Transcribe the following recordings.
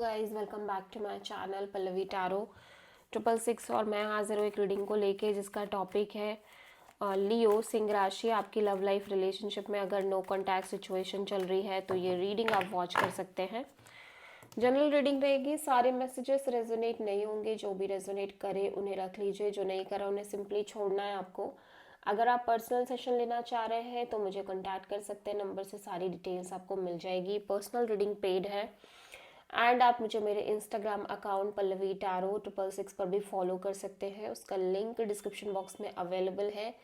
Guys welcome back to my channel Pallavi tarot 666 और मैं हाजिर हूँ एक रीडिंग को लेके जिसका टॉपिक है लियो सिंह राशि। आपकी लव लाइफ रिलेशनशिप में अगर नो कॉन्टैक्ट सिचुएशन चल रही है तो ये रीडिंग आप वॉच कर सकते हैं। जनरल रीडिंग रहेगी, सारे मैसेजेस रेजोनेट नहीं होंगे, जो भी रेजोनेट करे उन्हें रख लीजिए, जो नहीं करा उन्हें सिंपली छोड़ना है आपको। अगर आप पर्सनल सेशन लेना चाह रहे हैं तो मुझे कॉन्टैक्ट कर सकते हैं, नंबर से सारी डिटेल्स आपको मिल जाएगी। पर्सनल रीडिंग पेड है एंड आप मुझे मेरे इंस्टाग्राम अकाउंट पल्लवी टैरो 666 पर भी फॉलो कर सकते हैं, उसका लिंक डिस्क्रिप्शन बॉक्स में अवेलेबल है।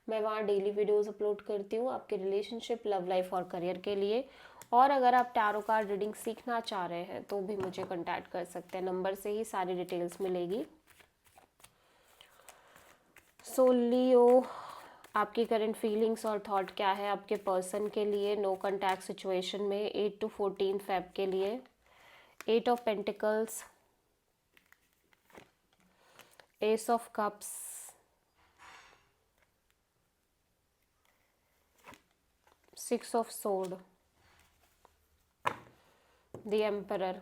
मैं वहाँ डेली वीडियोस अपलोड करती हूँ आपके रिलेशनशिप, लव लाइफ और करियर के लिए। और अगर आप टैरो कार्ड रीडिंग सीखना चाह रहे हैं तो भी मुझे कांटेक्ट कर सकते हैं, नंबर से ही सारी डिटेल्स मिलेगी। सो लियो, आपकी करंट फीलिंग्स और थॉट क्या है आपके पर्सन के लिए नो कॉन्टैक्ट सिचुएशन में 8 to 14 फेब के लिए। 8 of Pentacles, Ace of Cups, 6 of Sword, The Emperor।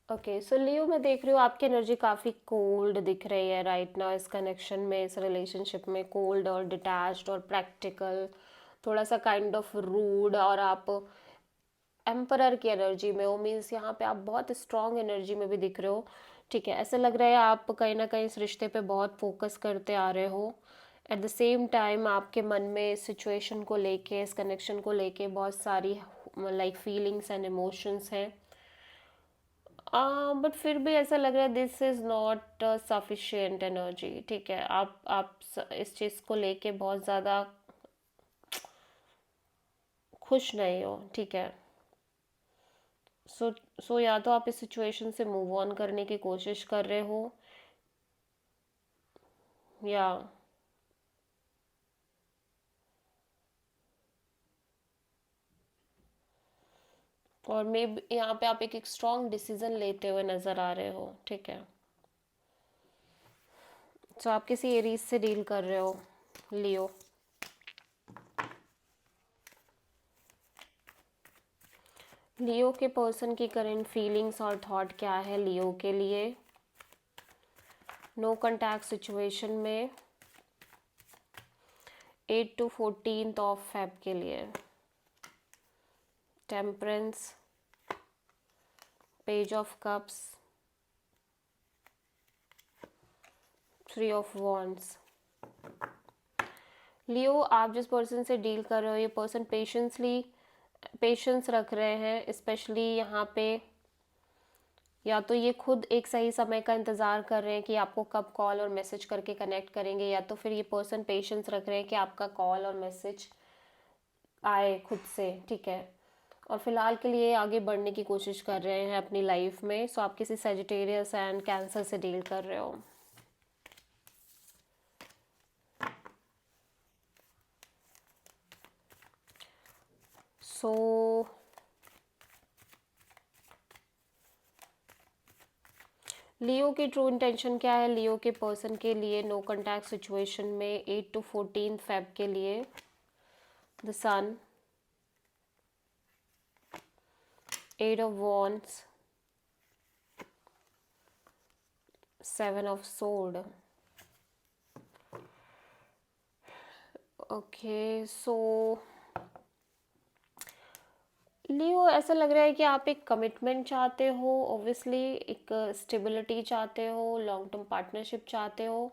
Okay, so Leo मैं देख रही हूँ आपकी एनर्जी काफ़ी कोल्ड दिख रही है राइट नाउ इस कनेक्शन में, इस रिलेशनशिप में। कोल्ड और डिटैच्ड और प्रैक्टिकल, थोड़ा सा काइंड ऑफ रूड, और आप एम्परर की एनर्जी में हो, मीन्स यहाँ पे आप बहुत स्ट्रॉन्ग एनर्जी में भी दिख रहे हो। ठीक है, ऐसा लग रहा है आप कहीं ना कहीं इस रिश्ते पे बहुत फोकस करते आ रहे हो। एट द सेम टाइम आपके मन में इस सिचुएशन को लेके, इस कनेक्शन को लेके बहुत सारी लाइक फीलिंग्स एंड इमोशंस हैं। बट फिर भी ऐसा लग रहा है this is not sufficient energy. ठीक है, इस चीज़ को लेके बहुत ज़्यादा खुश नहीं हो। ठीक है, सो या तो आप इस सिचुएशन से मूव ऑन करने की कोशिश कर रहे हो, या और मे यहाँ पे आप एक स्ट्रॉन्ग डिसीजन लेते हुए नजर आ रहे हो। ठीक है, सो आप किसी एरीज से डील कर रहे हो लियो। लियो के पर्सन की करंट फीलिंग्स और थॉट क्या है लियो के लिए नो कॉन्टैक्ट सिचुएशन में 8 to 14 ऑफ फेब के लिए। Temperance, page of cups, 3 of wands. Leo, आप जिस पर्सन से डील कर रहे हो ये पर्सन पेशेंस रख रहे हैं, स्पेशली यहाँ पे या तो ये खुद एक सही समय का इंतज़ार कर रहे हैं कि आपको कब कॉल और मैसेज करके कनेक्ट करेंगे, या तो फिर ये पर्सन पेशेंस रख रहे हैं कि आपका कॉल और मैसेज आए खुद से। ठीक है, और फिलहाल के लिए आगे बढ़ने की कोशिश कर रहे हैं अपनी लाइफ में। सो आप किसी सेजिटेरियस एंड कैंसर से डील कर रहे हो। सो लियो की ट्रू इंटेंशन क्या है लियो के पर्सन के लिए नो कॉन्टैक्ट सिचुएशन में 8 to 14 फेब के लिए। The sun, 8 of wands, 7 of sword। Okay, so Leo ऐसा लग रहा है कि आप एक कमिटमेंट चाहते हो, ऑब्वियसली एक स्टेबिलिटी चाहते हो, लॉन्ग टर्म पार्टनरशिप चाहते हो।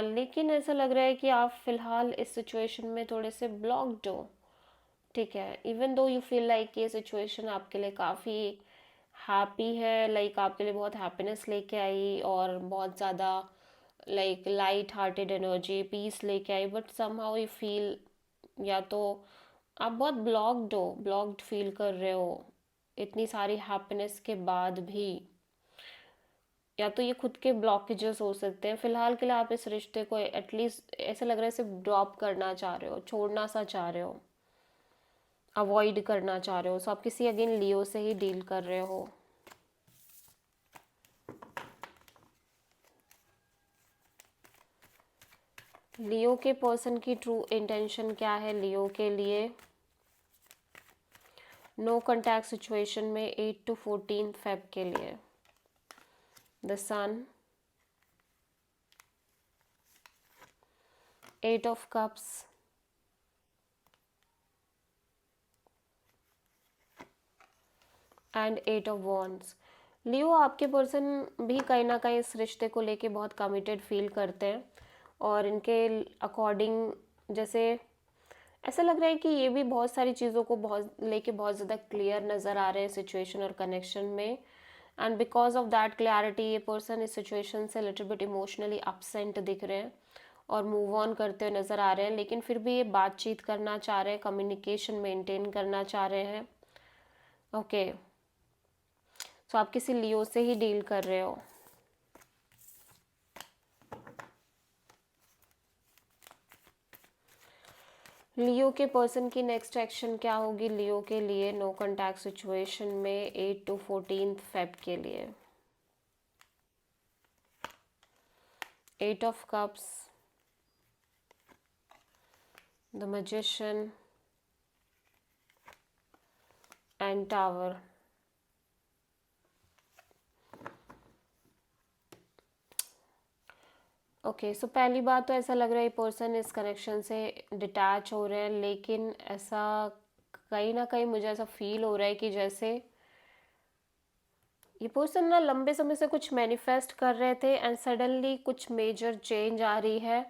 लेकिन ऐसा लग रहा है कि आप फिलहाल इस सिचुएशन में थोड़े से ब्लॉक्ड हो। ठीक है, even though you feel like ये सिचुएशन आपके लिए काफ़ी हैप्पी है, लाइक आपके लिए बहुत हैप्पीनेस लेके आई और बहुत ज़्यादा like light hearted energy, peace लेके आई, बट समहाउ यू फील या तो आप बहुत ब्लॉक्ड फील कर रहे हो इतनी सारी हैप्पीनेस के बाद भी, या तो ये खुद के ब्लॉकेजेस हो सकते हैं। फिलहाल के लिए आप इस रिश्ते को एटलीस्ट ऐसा लग रहा है सिर्फ ड्रॉप करना चाह रहे हो, छोड़ना सा चाह रहे हो, अवॉइड करना चाह रहे हो। सो आप किसी अगेन लियो से ही डील कर रहे हो। लियो के पर्सन की ट्रू इंटेंशन क्या है लियो के लिए नो कॉन्टैक्ट सिचुएशन में 8 to 14 फेब के लिए the sun, 8 of cups, and 8 of wands। Leo, आपके पर्सन भी कहीं ना कहीं इस रिश्ते को लेके बहुत कमिटेड फील करते हैं और इनके अकॉर्डिंग जैसे ऐसा लग रहा है कि ये भी बहुत सारी चीज़ों को बहुत ज़्यादा क्लियर नज़र आ रहे हैं सिचुएशन और कनेक्शन में। And because of that clarity ये पर्सन इस सिचुएशन से लिटिल बिट इमोशनली अपसेंट दिख रहे हैं और मूव ऑन करते हुए नज़र आ रहे हैं, लेकिन फिर भी ये बातचीत करना चाह रहे हैं, कम्युनिकेशन मेंटेन करना चाह रहे हैं। ओके, सो आप किसी लियो से ही डील कर रहे हो। लियो के पर्सन की नेक्स्ट एक्शन क्या होगी लियो के लिए नो कॉन्टैक्ट सिचुएशन में 8 to 14 फेब के लिए? 8 of cups, the magician and tower। Okay, so पहली बात तो ऐसा लग रहा है ये पर्सन इस कनेक्शन से डिटैच हो रहे हैं, लेकिन ऐसा कहीं ना कहीं मुझे ऐसा फील हो रहा है कि जैसे ये पर्सन ना लंबे समय से कुछ मैनिफेस्ट कर रहे थे एंड सडनली कुछ मेजर चेंज आ रही है।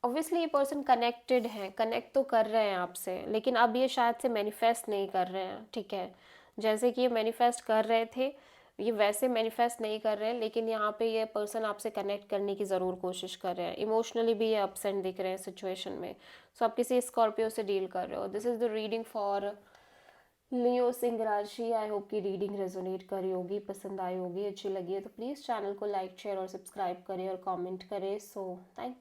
ऑब्वियसली ये पर्सन कनेक्टेड है, कनेक्ट तो कर रहे हैं आपसे, लेकिन अब ये शायद से मैनिफेस्ट नहीं कर रहे हैं। ठीक है, जैसे कि ये मैनिफेस्ट कर रहे थे ये वैसे मैनिफेस्ट नहीं कर रहे हैं, लेकिन यहाँ पे ये पर्सन आपसे कनेक्ट करने की ज़रूर कोशिश कर रहे हैं। इमोशनली भी ये अपसेंट दिख रहे हैं सिचुएशन में। सो आप किसी स्कॉर्पियो से डील कर रहे हो। This is the reading for Leo सिंह राशि। आई होप की रीडिंग रेजोनेट करी होगी, पसंद आई होगी, अच्छी लगी है तो प्लीज़ चैनल को लाइक शेयर और सब्सक्राइब करें और कमेंट करें। So thank